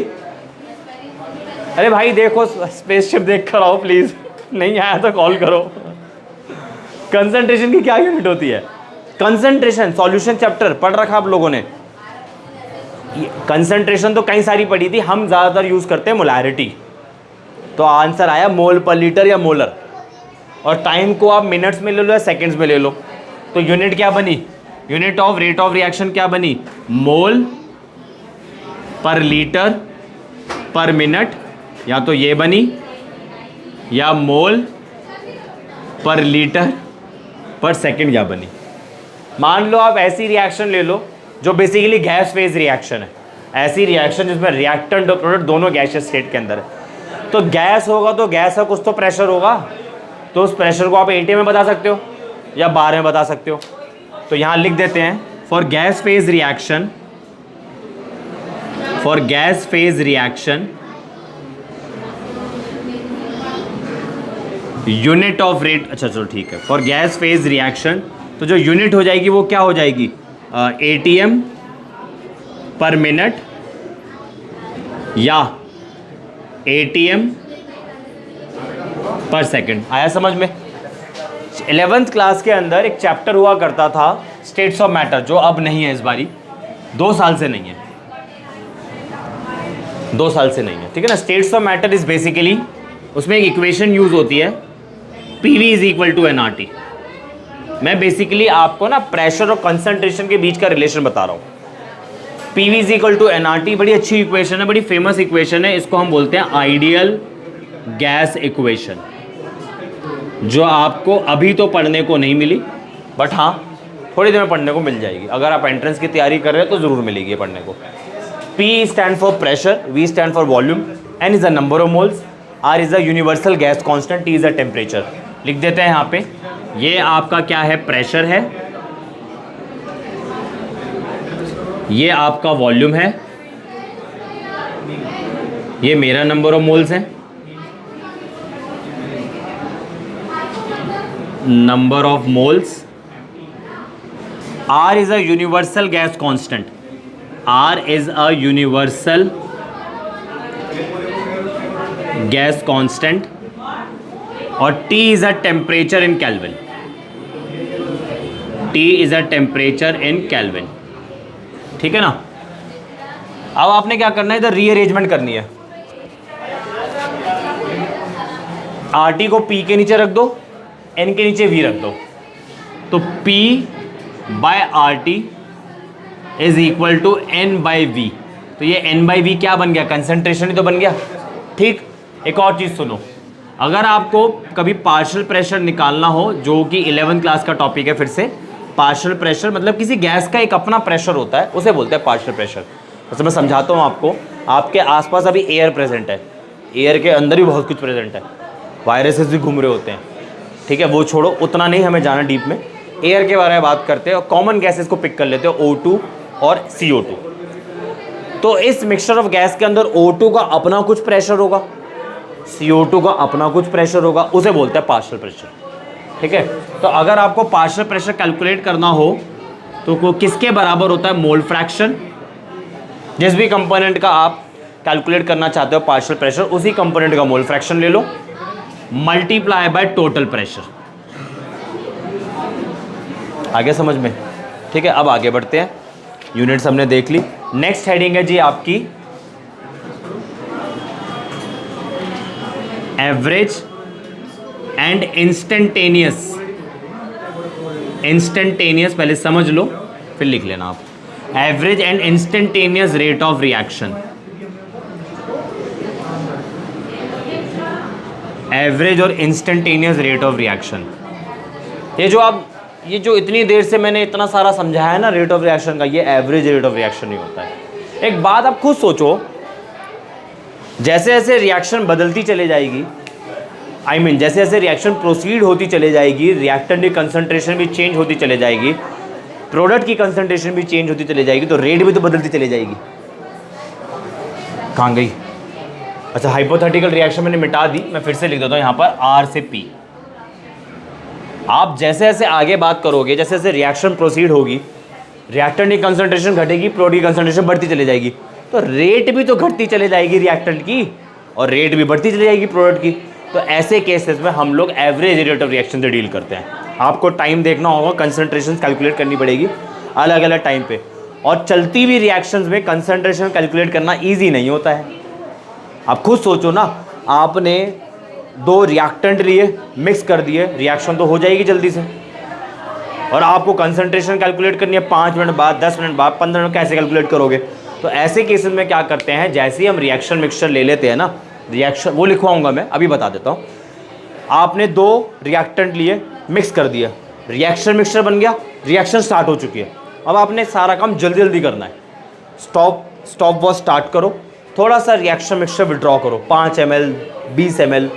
अरे भाई देखो, स्पेसशिप देख कर आओ प्लीज, नहीं आया तो कॉल करो। कंसंट्रेशन की क्या यूनिट होती है, कंसंट्रेशन सॉल्यूशन चैप्टर पढ़ रखा आप लोगों ने। कंसंट्रेशन तो कई सारी पढ़ी थी, हम ज़्यादातर यूज़ करते हैं मोलैरिटी, तो आंसर आया मोल पर लीटर या मोलर। और टाइम को आप मिनट्स में ले लो या सेकंड्स में ले लो, तो यूनिट क्या बनी, unit of rate of reaction क्या बनी, मोल पर लीटर पर मिनट, या तो ये बनी या मोल पर लीटर पर सेकंड क्या बनी। मान लो आप ऐसी रिएक्शन ले लो जो बेसिकली गैस फेज रिएक्शन है, ऐसी रिएक्शन जिसमें रिएक्टेंट और प्रोडक्ट दोनों गैसियस स्टेट के अंदर है। तो गैस होगा तो गैस का कुछ तो प्रेशर होगा, तो उस प्रेशर को आप एटीएम में बता सकते हो या बार में बता सकते हो। तो यहाँ लिख देते हैं, for gas phase reaction, for gas phase reaction unit of rate, अच्छा चलो ठीक है, फॉर गैस फेज रिएक्शन, तो जो यूनिट हो जाएगी वो क्या हो जाएगी, एटीएम पर मिनट या एटीएम पर सेकंड। आया समझ में। 11th क्लास के अंदर एक चैप्टर हुआ करता था स्टेट्स ऑफ मैटर, जो अब नहीं है, इस बारी 2 साल से नहीं है, 2 साल से नहीं है। ठीक है ना। States of matter is basically, उसमें एक इक्वेशन यूज होती है, PV is equal to nRT। मैं बेसिकली आपको ना प्रेशर और कंसंट्रेशन के बीच का रिलेशन बता रहा हूँ। P V is equal to N R T, बड़ी अच्छी इक्वेशन है, बड़ी फेमस इक्वेशन है, इसको हम बोलते हैं आइडियल गैस इक्वेशन, जो आपको अभी तो पढ़ने को नहीं मिली, बट हाँ थोड़ी देर में पढ़ने को मिल जाएगी। अगर आप एंट्रेंस की तैयारी कर रहे हो तो ज़रूर मिलेगी पढ़ने को। P stand for pressure, V stand for volume, N is the number of moles, R is the universal gas constant, T is the temperature. लिख देते हैं यहाँ पे, ये आपका क्या है, प्रेशर है, ये आपका वॉल्यूम है, ये मेरा नंबर ऑफ मोल्स है, number of moles, R is a universal gas constant, R is a universal gas constant, और T is a temperature in Kelvin, T is a temperature in Kelvin। ठीक है ना। अब आपने क्या करना है, इधर रीअरेंजमेंट करनी है। RT को P के नीचे रख दो, N के नीचे V रख दो, तो P by R T is equal to N by V. तो ये एन बाई वी क्या बन गया, कंसंट्रेशन ही तो बन गया। ठीक, एक और चीज़ सुनो, अगर आपको कभी पार्शियल प्रेशर निकालना हो, जो कि 11th क्लास का टॉपिक है, फिर से पार्शियल प्रेशर मतलब किसी गैस का एक अपना प्रेशर होता है, उसे बोलते हैं पार्शियल प्रेशर। तो मैं समझाता हूँ आपको, आपके आसपास अभी एयर प्रेजेंट है, एयर के अंदर भी बहुत कुछ प्रेजेंट है, वायरसेस भी घूम रहे होते हैं, ठीक है, वो छोड़ो, उतना नहीं हमें जाना डीप में, एयर के बारे में बात करते हैं और कॉमन गैसेस को पिक कर लेते हो, O2 और CO2। तो इस मिक्सचर ऑफ गैस के अंदर O2 का अपना कुछ प्रेशर होगा, CO2 का अपना कुछ प्रेशर होगा, उसे बोलते हैं पार्शियल प्रेशर। ठीक है, तो अगर आपको पार्शियल प्रेशर कैलकुलेट करना हो तो किसके बराबर होता है, मोल फ्रैक्शन। जिस भी कंपोनेंट का आप कैलकुलेट करना चाहते हो पार्शियल प्रेशर, उसी कंपोनेंट का मोल फ्रैक्शन ले लो, मल्टीप्लाई बाय टोटल प्रेशर। आगे समझ में? ठीक है, अब आगे बढ़ते हैं, यूनिट्स हमने देख ली। नेक्स्ट हेडिंग है जी आपकी एवरेज एंड इंस्टेंटेनियस। इंस्टेंटेनियस पहले समझ लो फिर लिख लेना आप, average and instantaneous rate of reaction. Average और इंस्टेंटेनियस रेट ऑफ रिएक्शन, ये जो इतनी देर से मैंने इतना सारा समझाया है ना रेट ऑफ रिएक्शन का, ये एवरेज रेट ऑफ रिएक्शन ही होता है। एक बात आप खुद सोचो, जैसे जैसे रिएक्शन बदलती चले जाएगी, जैसे जैसे रिएक्शन प्रोसीड होती चले जाएगी, रिएक्टेंट की कंसंट्रेशन भी चेंज होती चले जाएगी, प्रोडक्ट की कंसंट्रेशन भी चेंज होती चली जाएगी, तो रेट भी तो बदलती चली जाएगी। कहाँ गई? अच्छा, हाइपोथेटिकल रिएक्शन मैंने मिटा दी, मैं फिर से लिख देता हूँ यहाँ पर R से P। आप जैसे जैसे आगे बात करोगे, जैसे जैसे रिएक्शन प्रोसीड होगी, रिएक्टेंट की कंसंट्रेशन घटेगी, प्रोडक्ट की कंसंट्रेशन बढ़ती चली जाएगी, तो रेट भी तो घटती चली जाएगी रिएक्टेंट की, और रेट भी बढ़ती चली जाएगी प्रोडक्ट की। तो ऐसे केसेस में हम लोग एवरेज रेट ऑफ रिएक्शन से डील करते हैं। आपको टाइम देखना होगा, कंसंट्रेशन कैलकुलेट करनी पड़ेगी अलग अलग टाइम पे, और चलती हुई रिएक्शंस में कंसंट्रेशन कैलकुलेट करना ईजी नहीं होता है। आप खुद सोचो ना, आपने दो रिएक्टेंट लिए, मिक्स कर दिए, रिएक्शन तो हो जाएगी जल्दी से, और आपको कंसंट्रेशन कैलकुलेट करनी है 5 मिनट बाद, 10 मिनट बाद, 15 मिनट, कैसे कैलकुलेट करोगे? तो ऐसे केसेस में क्या करते हैं, जैसे ही हम रिएक्शन मिक्सचर ले लेते हैं ना, रिएक्शन वो लिखवाऊंगा मैं, अभी बता देता हूँ। आपने दो रिएक्टेंट लिए, मिक्स कर दिया, रिएक्शन मिक्सचर बन गया, रिएक्शन स्टार्ट हो चुकी है। अब आपने सारा काम जल्दी जल्दी करना है। स्टॉप वॉच स्टार्ट करो, थोड़ा सा रिएक्शन मिक्सचर विड्रॉ करो, 5 ml 20 ml,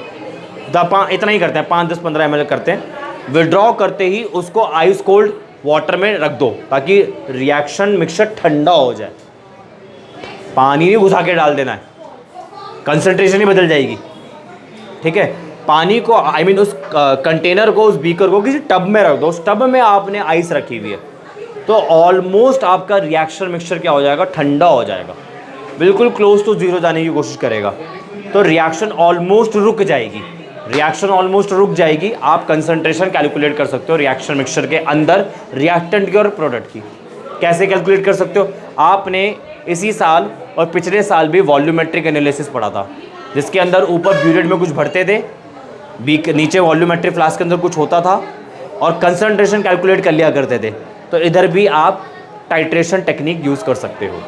इतना ही करते हैं, 5, 10, 15 ml करते हैं। विड्रॉ करते ही उसको आइस कोल्ड वाटर में रख दो, ताकि रिएक्शन मिक्सचर ठंडा हो जाए। पानी नहीं घुसा के डाल देना है, कंसंट्रेशन ही बदल जाएगी। ठीक है, पानी को उस कंटेनर को, उस बीकर को किसी टब में रख दो, उस टब में आपने आइस रखी हुई है, तो ऑलमोस्ट आपका रिएक्शन मिक्सचर क्या हो जाएगा, ठंडा हो जाएगा, बिल्कुल क्लोज टू जीरो जाने की कोशिश करेगा। तो रिएक्शन ऑलमोस्ट रुक जाएगी, आप कंसंट्रेशन कैलकुलेट कर सकते हो रिएक्शन मिक्सचर के अंदर रिएक्टेंट की और प्रोडक्ट की। कैसे कैलकुलेट कर सकते हो? आपने इसी साल और पिछले साल भी वॉल्यूमेट्रिक एनालिसिस पढ़ा था, जिसके अंदर ऊपर ब्यूरेट में कुछ भरते थे, नीचे वॉल्यूमेट्रिक फ्लास्क के अंदर कुछ होता था, और कंसंट्रेशन कैलकुलेट कर लिया करते थे। तो इधर भी आप टाइट्रेशन टेक्निक यूज़ कर सकते हो।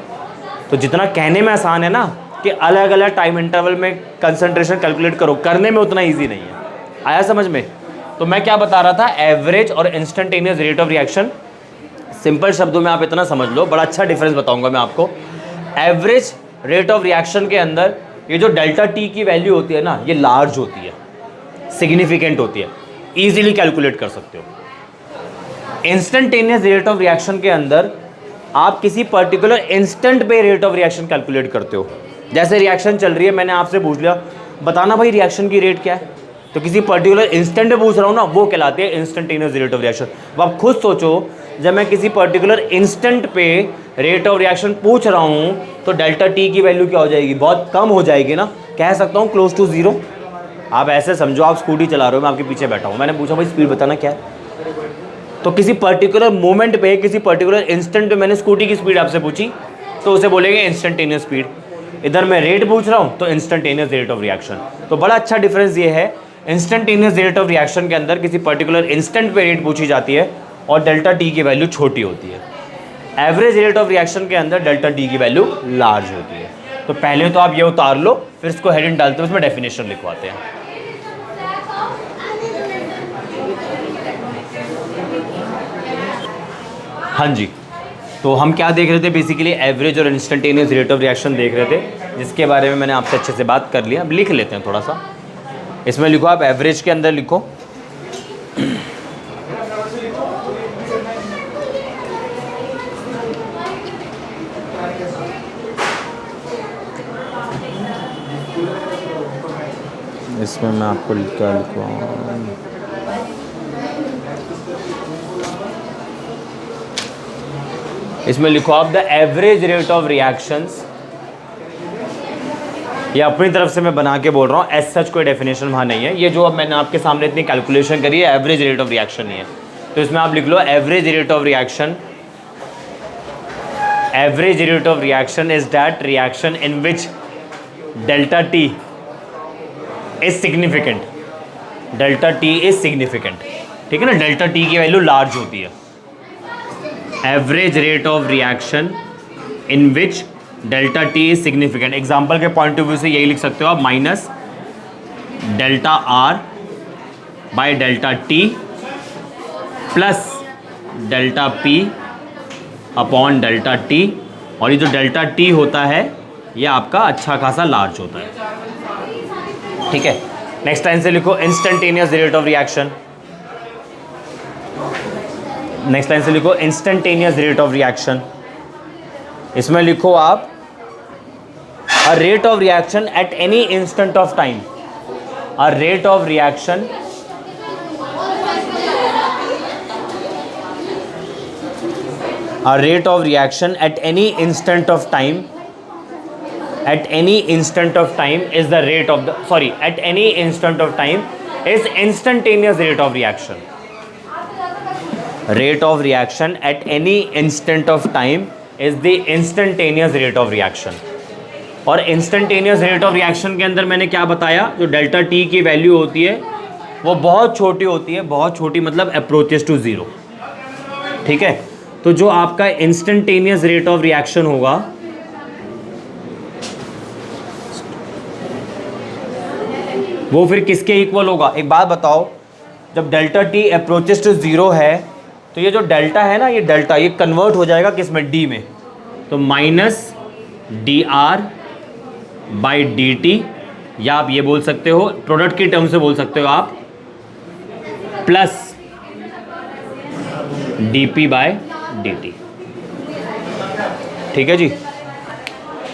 तो जितना कहने में आसान है ना कि अलग अलग टाइम इंटरवल में कंसंट्रेशन कैलकुलेट करो, करने में उतना ईजी नहीं है। आया समझ में? तो मैं क्या बता रहा था, एवरेज और instantaneous rate of reaction. Simple शब्दों में आप इतना समझ लो, बड़ा अच्छा डिफरेंस बताऊंगा मैं आपको। एवरेज रेट ऑफ रिएक्शन के अंदर ये जो डेल्टा टी की वैल्यू होती है ना, ये लार्ज होती है, सिग्निफिकेंट होती है, ईजिली कैलकुलेट कर सकते हो। इंस्टेंटेनियस रेट ऑफ रिएक्शन के अंदर आप किसी पर्टिकुलर इंस्टेंट पे रेट ऑफ रिएक्शन कैलकुलेट करते हो। जैसे रिएक्शन चल रही है, मैंने आपसे पूछ लिया बताना भाई रिएक्शन की रेट क्या है, तो किसी पर्टिकुलर इंस्टेंट पे पूछ रहा हूँ ना, वो कहलाती है इंस्टेंटेनियस रेट ऑफ रिएक्शन। अब आप खुद सोचो, जब मैं किसी पर्टिकुलर इंस्टेंट पे रेट ऑफ रिएक्शन पूछ रहा हूँ तो डेल्टा टी की वैल्यू क्या हो जाएगी, बहुत कम हो जाएगी ना, कह सकता हूँ क्लोज टू जीरो। आप ऐसे समझो, आप स्कूटी चला रहे हो, मैं आपके पीछे बैठा हूँ, मैंने पूछा भाई स्पीड बताना क्या है, तो किसी पर्टिकुलर मोमेंट पे, किसी पर्टिकुलर इंस्टेंट पे मैंने स्कूटी की स्पीड आपसे पूछी, तो उसे बोलेंगे इंस्टेंटेनियस स्पीड। इधर मैं रेट पूछ रहा हूँ तो इंस्टेंटेनियस रेट ऑफ रिएक्शन। तो बड़ा अच्छा डिफरेंस ये है, इंस्टेंटेनियस रेट ऑफ रिएक्शन के अंदर किसी पर्टिकुलर इंस्टेंट पे रेट पूछी जाती है और डेल्टा टी की वैल्यू छोटी होती है। एवरेज रेट ऑफ रिएक्शन के अंदर डेल्टा टी की वैल्यू लार्ज होती है। तो पहले तो आप ये उतार लो, फिर इसको हेडिंग डालते हो, उसमें डेफिनेशन लिखवाते हैं। हाँ जी, तो हम क्या देख रहे थे, बेसिकली एवरेज और इंस्टेंटेनियस रेट ऑफ रिएक्शन देख रहे थे, जिसके बारे में मैंने आपसे अच्छे से बात कर लिया। अब लिख लेते हैं थोड़ा सा, इसमें लिखो आप, एवरेज के अंदर लिखो इसमें मैं आपको क्या लिखूँ, इसमें लिखो आप the average rate of reactions. ये अपनी तरफ से मैं बना के बोल रहा हूँ, एज सच कोई डेफिनेशन वहाँ नहीं है। ये जो अब मैंने आपके सामने इतनी कैलकुलेशन करी है, एवरेज रेट ऑफ रिएक्शन ही है। तो इसमें आप लिख लो average rate of reaction. Average rate of reaction is that reaction in which delta T is significant. Delta T is significant, ठीक है ना, डेल्टा टी की वैल्यू लार्ज होती है। Average rate of reaction in which delta T is significant. Example के point of view से यही लिख सकते हो आप, minus delta R by delta T plus delta P upon delta T. और ये जो डेल्टा टी होता है ये आपका अच्छा खासा लार्ज होता है, ठीक है। नेक्स्ट लाइन से लिखो instantaneous rate of reaction. Next line से लिखो इंस्टेंटेनियस रेट ऑफ रिएक्शन। इसमें लिखो आप a rate of reaction at any instant of time. A rate of reaction a rate of reaction at any instant of time, at any instant of time is the rate of the, sorry, at any instant of time is instantaneous rate of reaction. Rate of reaction at any instant of time is the instantaneous rate of reaction. और instantaneous rate of reaction के अंदर मैंने क्या बताया, जो delta T की value होती है वो बहुत छोटी होती है, बहुत छोटी मतलब अप्रोचेस टू ज़ीरो, ठीक है। तो जो आपका इंस्टेंटेनियस रेट ऑफ रिएक्शन होगा वो फिर किसके इक्वल होगा, एक बात बताओ, जब delta T approaches to zero है तो ये जो डेल्टा है ना, ये डेल्टा ये कन्वर्ट हो जाएगा किस में, डी में। तो minus D R by D T, या आप ये बोल सकते हो प्रोडक्ट की टर्म से बोल सकते हो आप, plus D P by D T, ठीक है जी।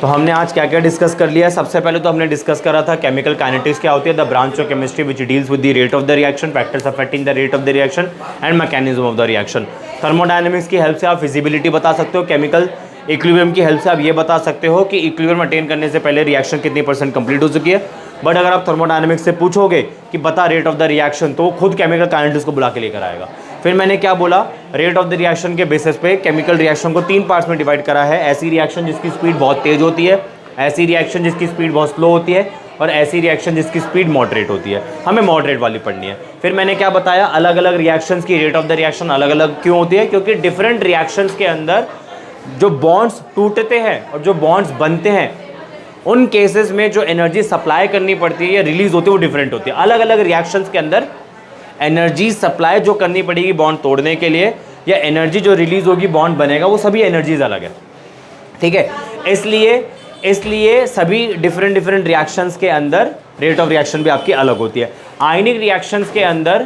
तो हमने आज क्या क्या डिस्कस कर लिया। सबसे पहले तो हमने डिस्कस करा था केमिकल काइनेटिक्स क्या होती है, the branch of chemistry which deals with the rate of the reaction, factors affecting the rate of the reaction and mechanism of the reaction. Thermodynamics की हेल्प से आप फिजिबिलिटी बता सकते हो, केमिकल इक्विलिब्रियम की हेल्प से आप ये बता सकते हो कि इक्विलिब्रियम अटेन करने से पहले रिएक्शन कितनी % कंप्लीट हो चुकी है। बट अगर आप थर्मोडायनेमिक्स से पूछोगे कि बता रेट ऑफ द रिएक्शन, तो वो खुद केमिकल काइनेटिक्स को बुला के लेकर आएगा। फिर मैंने क्या बोला, रेट ऑफ द रिएक्शन के बेसिस पे केमिकल रिएक्शन को 3 पार्ट्स में डिवाइड करा है। ऐसी रिएक्शन जिसकी स्पीड बहुत तेज होती है, ऐसी रिएक्शन जिसकी स्पीड बहुत स्लो होती है, और ऐसी रिएक्शन जिसकी स्पीड मॉडरेट होती है। हमें मॉडरेट वाली पढ़नी है। फिर मैंने क्या बताया, अलग अलग रिएक्शंस की रेट ऑफ द रिएक्शन अलग अलग क्यों होती है, क्योंकि डिफरेंट रिएक्शंस के अंदर जो बॉन्ड्स टूटते हैं और जो बॉन्ड्स बनते हैं, उन केसेस में जो एनर्जी सप्लाई करनी पड़ती है या रिलीज होती है वो डिफरेंट होती है। अलग अलग रिएक्शंस के अंदर एनर्जी सप्लाई जो करनी पड़ेगी बॉन्ड तोड़ने के लिए या एनर्जी जो रिलीज होगी बॉन्ड बनेगा, वो सभी एनर्जीज अलग है, ठीक है। इसलिए सभी डिफरेंट रिएक्शंस के अंदर रेट ऑफ रिएक्शन भी आपकी अलग होती है। आयनिक रिएक्शंस के अंदर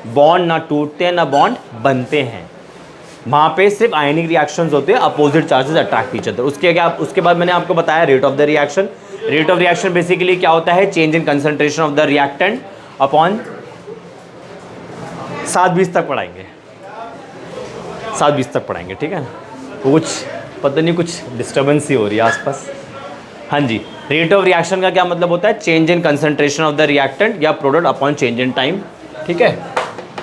बॉन्ड ना टूटते हैं ना बॉन्ड बनते हैं, वहाँ पे सिर्फ आयनिक रिएक्शंस होते हैं, opposite charges attract each other. उसके बाद मैंने आपको बताया rate of the reaction. Rate of reaction basically क्या होता है, change in concentration of the reactant upon 7-20 तक पढ़ाएंगे, 7-20 तक पढ़ाएंगे, ठीक है ना। कुछ पता नहीं, कुछ डिस्टर्बेंस ही हो रही है आसपास। हाँ जी, रेट ऑफ रिएक्शन का क्या मतलब होता है, change in concentration of the reactant या product upon change in time, ठीक है।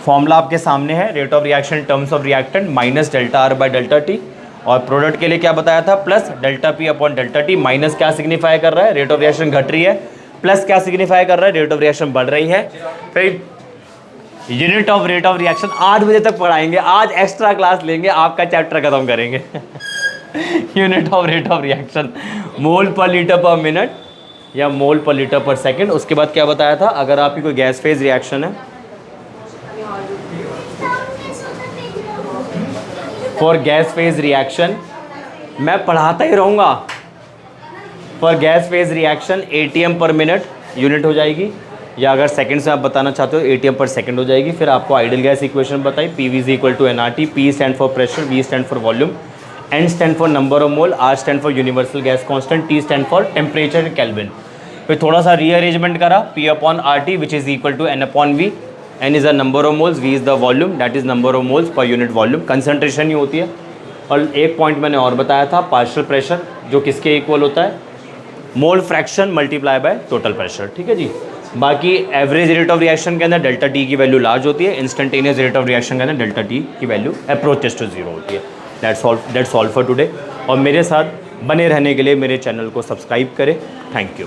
फॉर्मूला आपके सामने है, rate of reaction terms of reactant minus delta R by delta T, और प्रोडक्ट के लिए क्या बताया था, plus delta P upon delta T. Minus क्या सिग्निफाई कर रहा है, रेट ऑफ रिएक्शन घट रही है, प्लस क्या सिग्निफाई कर रहा है, रेट ऑफ रिएक्शन बढ़ रही है। फिर unit of rate of reaction 8 बजे तक पढ़ाएंगे, आज एक्स्ट्रा क्लास लेंगे, आपका चैप्टर खत्म करेंगे। Unit of rate of reaction mole per litre पर मिनट या मोल पर लीटर पर सेकंड। उसके बाद क्या बताया था, अगर आपकी कोई गैस फेज रिएक्शन है, फॉर गैस फेज रिएक्शन, मैं पढ़ाता ही रहूँगा, for gas phase reaction ATM पर मिनट यूनिट हो जाएगी, या अगर सेकंड से आप बताना चाहते हो ATM पर सेकंड हो जाएगी। फिर आपको आइडियल गैस इक्वेशन बताई, PV is equal to nRT, P stand for pressure, V stand for volume, N stand for number of mole, R stand for universal gas constant, T stand for temperature in kelvin. फिर थोड़ा सा rearrangement करा, P upon RT which is equal to N upon V, N is the number of moles, V is the volume, that is number of moles per unit volume, concentration ही होती है। और एक point मैंने और बताया था, partial pressure जो किसके इक्वल होता है, mole fraction multiply by total pressure, ठीक है जी। बाकी एवरेज रेट ऑफ रिएक्शन के अंदर डेल्टा टी की वैल्यू लार्ज होती है, इंस्टेंटेनियस रेट ऑफ रिएक्शन के अंदर डेल्टा टी की वैल्यू अप्रोचेस टू जीरो होती है। That's all for today. और मेरे साथ बने रहने के लिए मेरे चैनल को सब्सक्राइब करें। Thank you.